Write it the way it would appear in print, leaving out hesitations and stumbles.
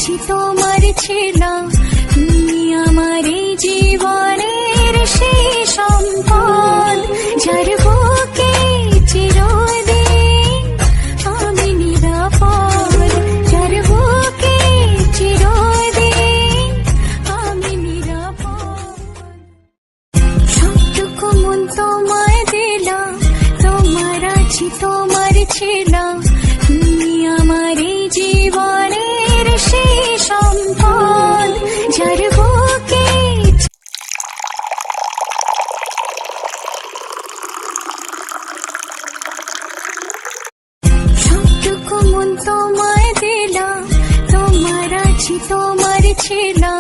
আছি তোমার ছেলা, তুমি আমার এই জীবনের সেই সম্পদ, যার বুকে চিরদিন আমি নিরাপদ, যার বুকে চিরদিন আমি নিরাপদ। সবটুকু মন তোমায় দিলাম, তোমার আছি তোমার ছেলা, তুমি আমার এই জীবনের সেই সম্পদ, যার বুকে সবটুকু মন তোমায় দিলাম, তোমার আছি তোমার ছেলা,